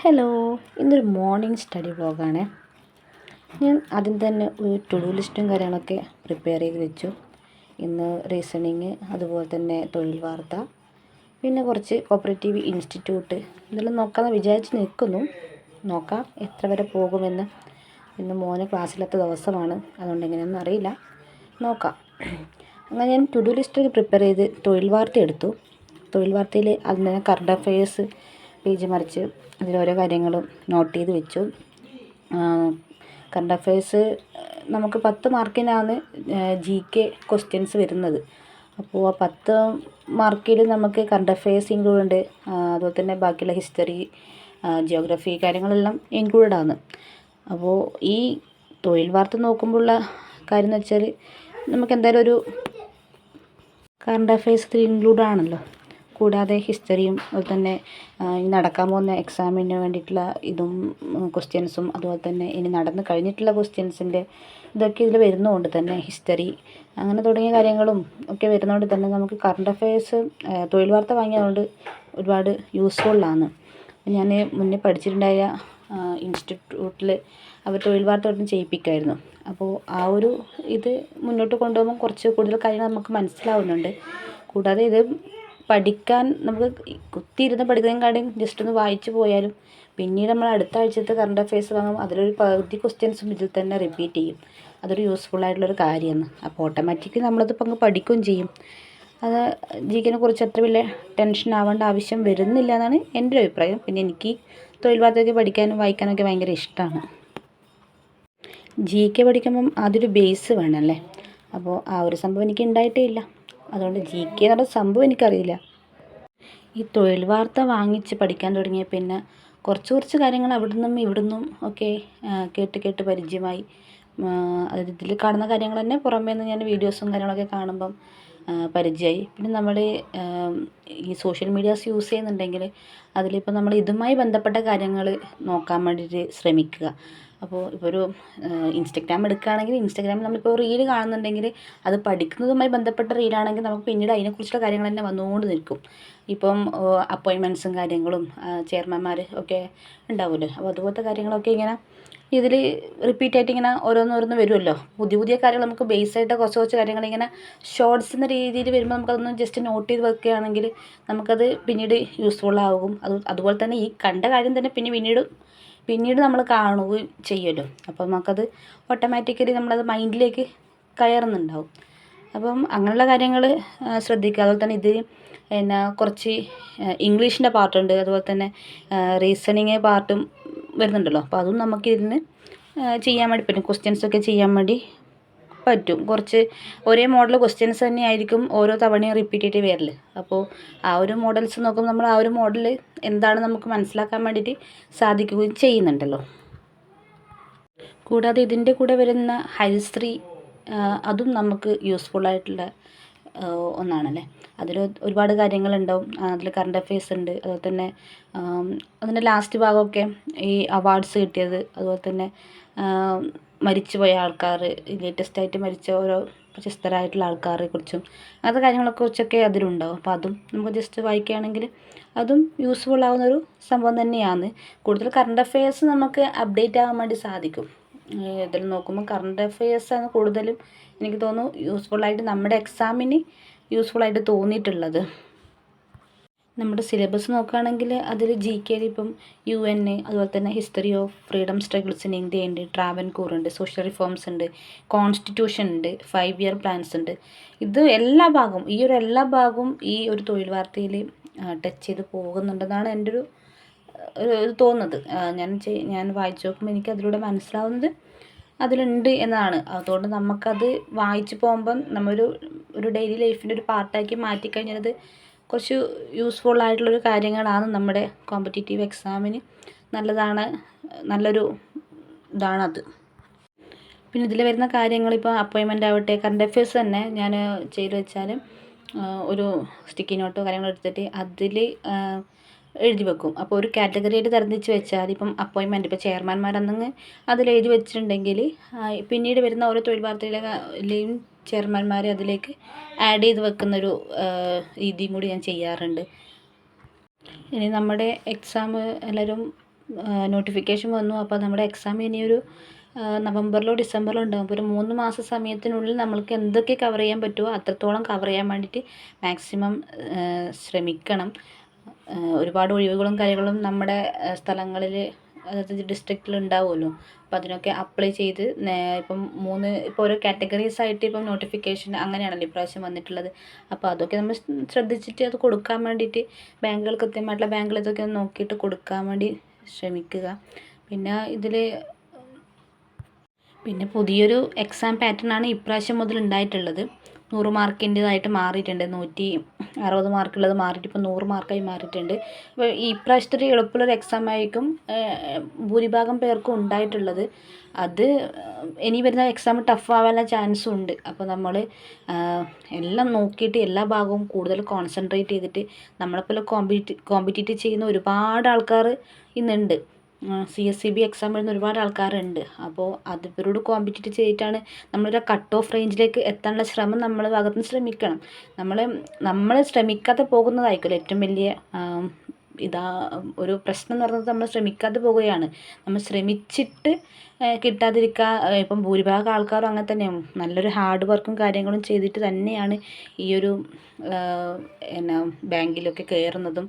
Hello, ഇന്നൊരു morning study വ്ളോഗാണ്. ഞാൻ ആദ്യം തന്നെ ഒരു ടു ഡു ലിസ്റ്റും കാര്യങ്ങളൊക്കെ പ്രിപ്പയർ ചെയ്ത് വെച്ചു. ഇന്ന് റീസണിങ്, അതുപോലെ തന്നെ തൊഴിൽ വാർത്ത, പിന്നെ കുറച്ച് കോപ്പറേറ്റീവ് ഇൻസ്റ്റിറ്റ്യൂട്ട് ഇതെല്ലാം നോക്കാമെന്ന് വിചാരിച്ച് നിൽക്കുന്നു. നോക്കാം എത്ര വരെ പോകുമെന്ന്. ഇന്ന് മോന് ക്ലാസ്സില്ലാത്ത ദിവസമാണ്, അതുകൊണ്ട് എങ്ങനെയൊന്നും അറിയില്ല. നോക്കാം. അങ്ങനെ ഞാൻ ടു ഡു ലിസ്റ്റ് പ്രിപ്പയർ ചെയ്ത് തൊഴിൽ വാർത്ത എടുത്തു. തൊഴിൽ വാർത്തയിൽ അതിന് കറണ്ട് അഫയേഴ്സ് പേജ് മറിച്ച് അതിലോരോ കാര്യങ്ങളും നോട്ട് ചെയ്ത് വെച്ചു. കറണ്ട് അഫയേഴ്സ് നമുക്ക് 10 മാർക്കിനാണ് GK ക്വസ്റ്റ്യൻസ് വരുന്നത്. അപ്പോൾ ആ 10 മാർക്കിൽ നമുക്ക് കറണ്ട് അഫയേഴ്സ് ഇൻക്ലൂഡ് ഉണ്ട്, അതുപോലെ തന്നെ ബാക്കിയുള്ള ഹിസ്റ്ററി, ജിയോഗ്രഫി കാര്യങ്ങളെല്ലാം ഇൻക്ലൂഡഡ് ആണ്. അപ്പോൾ ഈ തൊഴിൽ വാർത്ത നോക്കുമ്പോഴുള്ള കാര്യം എന്ന് വെച്ചാൽ നമുക്ക് എന്തായാലും ഒരു കറണ്ട് അഫയേഴ്സ് ഇൻക്ലൂഡ് ആണല്ലോ. കൂടാതെ ഹിസ്റ്ററിയും അതുപോലെ തന്നെ ഇനി നടക്കാൻ പോകുന്ന എക്സാമിന് വേണ്ടിയിട്ടുള്ള ഇതും ക്വസ്റ്റ്യൻസും, അതുപോലെ തന്നെ ഇനി നടന്ന് കഴിഞ്ഞിട്ടുള്ള ക്വസ്റ്റ്യൻസിൻ്റെ ഇതൊക്കെ ഇതിൽ വരുന്നതുകൊണ്ട് തന്നെ ഹിസ്റ്ററി അങ്ങനെ തുടങ്ങിയ കാര്യങ്ങളും ഒക്കെ വരുന്നതുകൊണ്ട് തന്നെ നമുക്ക് കറണ്ട് അഫയേഴ്സ് തൊഴിൽ വാർത്ത വാങ്ങിയതുകൊണ്ട് ഒരുപാട് യൂസ്ഫുള്ളാണ്. ഞാൻ മുന്നേ പഠിച്ചിട്ടുണ്ടായ ഇൻസ്റ്റിറ്റ്യൂട്ടിൽ അവർ തൊഴിൽ വാർത്ത അവിടെ ചെയ്യിപ്പിക്കുമായിരുന്നു. അപ്പോൾ ആ ഒരു ഇത് മുന്നോട്ട് കൊണ്ടുപോകുമ്പോൾ കുറച്ച് കൂടുതൽ കാര്യങ്ങൾ നമുക്ക് മനസ്സിലാവുന്നുണ്ട്. കൂടാതെ ഇത് പഠിക്കാൻ നമുക്ക് കുത്തിയിരുന്ന് പഠിക്കുന്നതിനെക്കാളും ജസ്റ്റ് ഒന്ന് വായിച്ച് പോയാലും പിന്നീട് നമ്മൾ അടുത്ത ആഴ്ചത്തെ കറണ്ട് അഫയേഴ്സ് വാങ്ങുമ്പോൾ അതിലൊരു പകുതി ക്വസ്റ്റ്യൻസും ഇതിൽ തന്നെ റിപ്പീറ്റ് ചെയ്യും. അതൊരു യൂസ്ഫുള്ളായിട്ടുള്ളൊരു കാര്യമാണ്. അപ്പോൾ ഓട്ടോമാറ്റിക്കലി നമ്മളതിപ്പോൾ അങ്ങ് പഠിക്കുകയും ചെയ്യും. അത് GKനെ കുറിച്ച് അത്ര വലിയ ടെൻഷൻ ആവേണ്ട ആവശ്യം വരുന്നില്ല എന്നാണ് എൻ്റെ ഒരു അഭിപ്രായം. പിന്നെ എനിക്ക് തൊഴിൽ വാർത്തയൊക്കെ പഠിക്കാനും വായിക്കാനൊക്കെ ഭയങ്കര ഇഷ്ടമാണ്. GK പഠിക്കുമ്പം അതൊരു ബേസ് വേണമല്ലേ. അപ്പോൾ ആ ഒരു സംഭവം എനിക്ക് ഉണ്ടായിട്ടേ ഇല്ല. അതുകൊണ്ട് GK എന്ന് പറഞ്ഞ സംഭവം എനിക്കറിയില്ല. ഈ തൊഴിൽ വാർത്ത വാങ്ങിച്ച് പഠിക്കാൻ തുടങ്ങിയ പിന്നെ കുറച്ച് കാര്യങ്ങൾ അവിടെ നിന്നും ഇവിടെ നിന്നും ഒക്കെ കേട്ട് പരിചയമായി. അതായത് ഇതിൽ കാണുന്ന കാര്യങ്ങൾ തന്നെ പുറമേ നിന്ന് ഞാൻ വീഡിയോസും കാര്യങ്ങളൊക്കെ കാണുമ്പം പരിചയമായി. പിന്നെ നമ്മൾ ഈ സോഷ്യൽ മീഡിയാസ് യൂസ് ചെയ്യുന്നുണ്ടെങ്കിൽ അതിലിപ്പോൾ നമ്മൾ ഇതുമായി ബന്ധപ്പെട്ട കാര്യങ്ങൾ നോക്കാൻ വേണ്ടിയിട്ട് ശ്രമിക്കുക. അപ്പോൾ ഇപ്പോൾ ഒരു ഇൻസ്റ്റഗ്രാം എടുക്കുകയാണെങ്കിൽ ഇൻസ്റ്റഗ്രാമിൽ നമ്മളിപ്പോൾ റീൽ കാണുന്നുണ്ടെങ്കിൽ അത് പഠിക്കുന്നതുമായി ബന്ധപ്പെട്ട റീലാണെങ്കിൽ നമുക്ക് പിന്നീട് അതിനെക്കുറിച്ചുള്ള കാര്യങ്ങൾ തന്നെ വന്നുകൊണ്ട് നിൽക്കും. ഇപ്പം അപ്പോയിൻമെൻറ്റ്സും കാര്യങ്ങളും ചെയർമാൻമാർ ഒക്കെ ഉണ്ടാവുമല്ലോ. അപ്പോൾ അതുപോലത്തെ കാര്യങ്ങളൊക്കെ ഇങ്ങനെ ഇതിൽ റിപ്പീറ്റായിട്ട് ഇങ്ങനെ ഓരോന്നോരോന്ന് വരുമല്ലോ. പുതിയ കാര്യങ്ങൾ നമുക്ക് ബേസായിട്ട് കുറച്ച് കാര്യങ്ങൾ ഇങ്ങനെ ഷോർട്സ് എന്ന രീതിയിൽ വരുമ്പോൾ നമുക്കതൊന്ന് ജസ്റ്റ് നോട്ട് ചെയ്ത് വെക്കുകയാണെങ്കിൽ നമുക്കത് പിന്നീട് യൂസ്ഫുള്ളാകും. അതുപോലെ തന്നെ ഈ കണ്ട കാര്യം തന്നെ പിന്നീട് നമ്മൾ കാണുകയും ചെയ്യുമല്ലോ. അപ്പോൾ നമുക്കത് ഓട്ടോമാറ്റിക്കലി നമ്മളത് മൈൻഡിലേക്ക് കയറുന്നുണ്ടാവും. അപ്പം അങ്ങനെയുള്ള കാര്യങ്ങൾ ശ്രദ്ധിക്കുക. അതുപോലെ തന്നെ ഇത് പിന്നെ കുറച്ച് ഇംഗ്ലീഷിൻ്റെ പാർട്ടുണ്ട്, അതുപോലെ തന്നെ റീസണിങ് പാർട്ടും വരുന്നുണ്ടല്ലോ. അപ്പോൾ അതും നമുക്ക് ഇതിന് ചെയ്യാൻ വേണ്ടി പറ്റും. ക്വസ്റ്റ്യൻസൊക്കെ ചെയ്യാൻ വേണ്ടി പറ്റും. കുറച്ച് ഒരേ മോഡൽ ക്വസ്റ്റ്യൻസ് തന്നെ ആയിരിക്കും ഓരോ തവണയും റിപ്പീറ്റ് ചെയ്ത് വരൽ. അപ്പോൾ ആ ഒരു മോഡൽസ് നോക്കുമ്പോൾ നമ്മൾ ആ ഒരു മോഡൽ എന്താണ് നമുക്ക് മനസ്സിലാക്കാൻ വേണ്ടിയിട്ട് സാധിക്കുകയും ചെയ്യുന്നുണ്ടല്ലോ. കൂടാതെ ഇതിൻ്റെ കൂടെ വരുന്ന ഹരിശ്രീ അതും നമുക്ക് യൂസ്ഫുള്ളായിട്ടുള്ള ഒന്നാണല്ലേ. അതിൽ ഒരുപാട് കാര്യങ്ങളുണ്ടാവും. അതിൽ കറണ്ട് അഫയേഴ്സ് ഉണ്ട്, അതുപോലെ തന്നെ അതിൻ്റെ ലാസ്റ്റ് ഭാഗമൊക്കെ ഈ അവാർഡ്സ് കിട്ടിയത്, അതുപോലെ തന്നെ മരിച്ചുപോയ ആൾക്കാർ, ലേറ്റസ്റ്റായിട്ട് മരിച്ച ഓരോ പ്രശസ്തരായിട്ടുള്ള ആൾക്കാരെ കുറിച്ചും അങ്ങനത്തെ കാര്യങ്ങളെ കുറിച്ചൊക്കെ അതിലുണ്ടാവും. അപ്പോൾ അതും നമുക്ക് ജസ്റ്റ് വായിക്കുകയാണെങ്കിൽ അതും യൂസ്ഫുൾ ആവുന്നൊരു സംഭവം തന്നെയാണ്. കൂടുതൽ കറണ്ട് അഫയേഴ്സ് നമുക്ക് അപ്ഡേറ്റ് ആകാൻ വേണ്ടി സാധിക്കും. ഇതിൽ നോക്കുമ്പോൾ കറണ്ട് അഫയേഴ്സാണ് കൂടുതലും എനിക്ക് തോന്നുന്നു യൂസ്ഫുള്ളായിട്ട് നമ്മുടെ എക്സാമിന് യൂസ്ഫുള്ളായിട്ട് തോന്നിയിട്ടുള്ളത്. നമ്മുടെ സിലബസ് നോക്കുകയാണെങ്കിൽ അതിൽ GKയിൽ ഇപ്പം UN, അതുപോലെ തന്നെ history of freedom struggles in India ഉണ്ട്, ട്രാവൻകൂർ ഉണ്ട്, സോഷ്യൽ റിഫോംസ് ഉണ്ട്, കോൺസ്റ്റിറ്റ്യൂഷൻ ഉണ്ട്, 5 ഇയർ പ്ലാൻസ് ഉണ്ട്. ഇത് എല്ലാ ഭാഗവും ഈ ഒരു തൊഴിൽ വാർത്തയിൽ ടച്ച് ചെയ്ത് പോകുന്നുണ്ടെന്നാണ് എൻ്റെ ഒരു തോന്നുന്നത്. ഞാൻ വായിച്ചു നോക്കുമ്പോൾ എനിക്ക് അതിലൂടെ മനസ്സിലാവുന്നത് അതിലുണ്ട് എന്നാണ്. അതുകൊണ്ട് നമുക്കത് വായിച്ച് പോകുമ്പം ഒരു ഡെയിലി ലൈഫിൻ്റെ ഒരു പാർട്ടാക്കി മാറ്റിക്കഴിഞ്ഞാൽ കുറച്ച് യൂസ്ഫുള്ളായിട്ടുള്ളൊരു കാര്യങ്ങളാണ്. നമ്മുടെ കോമ്പറ്റേറ്റീവ് എക്സാമിന് നല്ലൊരു ഇതാണത്. പിന്നെ ഇതിൽ വരുന്ന കാര്യങ്ങൾ ഇപ്പോൾ അപ്പോയിൻമെൻ്റ് ആവട്ടെ, കറണ്ട് അഫയേഴ്സ് തന്നെ ഞാൻ ചെയ്ത് വെച്ചാൽ ഒരു സ്റ്റിക്കി നോട്ടോ കാര്യങ്ങൾ എടുത്തിട്ട് അതിൽ എഴുതി വെക്കും. അപ്പോൾ ഒരു കാറ്റഗറിയായിട്ട് തരംതിരിച്ച് വെച്ചാൽ ഇപ്പം അപ്പോയിൻമെൻറ്റ് ഇപ്പോൾ ചെയർമാൻമാരെന്നെങ്കിൽ അതിൽ എഴുതി വെച്ചിട്ടുണ്ടെങ്കിൽ പിന്നീട് വരുന്ന ഓരോ തൊഴിൽ വാർത്തയിലെയും ചെയർമാൻമാരെ അതിലേക്ക് ആഡ് ചെയ്ത് വെക്കുന്നൊരു രീതിയും കൂടി ഞാൻ ചെയ്യാറുണ്ട്. ഇനി നമ്മുടെ എക്സാം എല്ലാവരും നോട്ടിഫിക്കേഷൻ വന്നു. അപ്പോൾ നമ്മുടെ എക്സാം ഇനിയൊരു നവംബറിലോ ഡിസംബറിലോ ഉണ്ടാകും. അപ്പോൾ ഒരു 3 മാസ സമയത്തിനുള്ളിൽ നമ്മൾക്ക് എന്തൊക്കെ കവർ ചെയ്യാൻ പറ്റുമോ അത്രത്തോളം കവർ ചെയ്യാൻ വേണ്ടിയിട്ട് മാക്സിമം ശ്രമിക്കണം. ഒരുപാട് ഒഴിവുകളും കാര്യങ്ങളും നമ്മുടെ സ്ഥലങ്ങളിൽ, അതായത് ഡിസ്ട്രിക്റ്റിൽ ഉണ്ടാവുമല്ലോ. അപ്പോൾ അതിനൊക്കെ അപ്ലൈ ചെയ്ത് ഇപ്പം ഇപ്പോൾ ഓരോ കാറ്റഗറീസ് ആയിട്ട് ഇപ്പം നോട്ടിഫിക്കേഷൻ അങ്ങനെയാണല്ലോ ഇപ്രാവശ്യം വന്നിട്ടുള്ളത്. അപ്പോൾ അതൊക്കെ നമ്മൾ ശ്രദ്ധിച്ചിട്ട് അത് കൊടുക്കാൻ വേണ്ടിയിട്ട് ബാങ്കുകൾ, കൃത്യമായിട്ടുള്ള ബാങ്കുകൾ ഇതൊക്കെ ഒന്ന് നോക്കിയിട്ട് കൊടുക്കാൻ വേണ്ടി ശ്രമിക്കുക. പിന്നെ പുതിയൊരു എക്സാം പാറ്റേൺ ആണ് ഇപ്രാവശ്യം മുതൽ ഉണ്ടായിട്ടുള്ളത്. 100 മാർക്കിൻ്റേതായിട്ട് മാറിയിട്ടുണ്ട്. 160 മാർക്കുള്ളത് മാറിയിട്ട് ഇപ്പോൾ 100 മാർക്കായി മാറിയിട്ടുണ്ട്. അപ്പോൾ ഈ പ്രാവശ്യത്തെ ഒരു എളുപ്പമുള്ളൊരു എക്സാം ആയിരിക്കും ഭൂരിഭാഗം പേർക്കും ഉണ്ടായിട്ടുള്ളത്. അത് ഇനി വരുന്ന എക്സാം ടഫ് ആവാനുള്ള ചാൻസും ഉണ്ട്. അപ്പോൾ നമ്മൾ എല്ലാം നോക്കിയിട്ട് എല്ലാ ഭാഗവും കൂടുതൽ കോൺസെൻട്രേറ്റ് ചെയ്തിട്ട് നമ്മളെപ്പോലെ കോമ്പറ്റീറ്റ് ചെയ്യുന്ന ഒരുപാട് ആൾക്കാർ ഇന്നുണ്ട്. CSEB എക്സാം എഴുതുന്ന ഒരുപാട് ആൾക്കാരുണ്ട്. അപ്പോൾ ഇവരോട് കോമ്പറ്റീറ്റ് ചെയ്തിട്ടാണ് നമ്മളൊരു കട്ട് ഓഫ് റേഞ്ചിലേക്ക് എത്താനുള്ള ശ്രമം നമ്മളെ ഭാഗത്ത് നിന്ന് ശ്രമിക്കണം. നമ്മൾ ശ്രമിക്കാതെ പോകുന്നതായിരിക്കുമല്ലോ ഏറ്റവും വലിയ ഒരു പ്രശ്നം എന്ന് പറയുന്നത്. നമ്മൾ ശ്രമിക്കാതെ പോവുകയാണ്. നമ്മൾ ശ്രമിച്ചിട്ട് കിട്ടാതിരിക്കുക. ഇപ്പം ഭൂരിഭാഗം ആൾക്കാരും അങ്ങനെ തന്നെയാണ്. നല്ലൊരു ഹാർഡ് വർക്കും കാര്യങ്ങളും ചെയ്തിട്ട് തന്നെയാണ് ഈ ഒരു ബാങ്കിലൊക്കെ കയറുന്നതും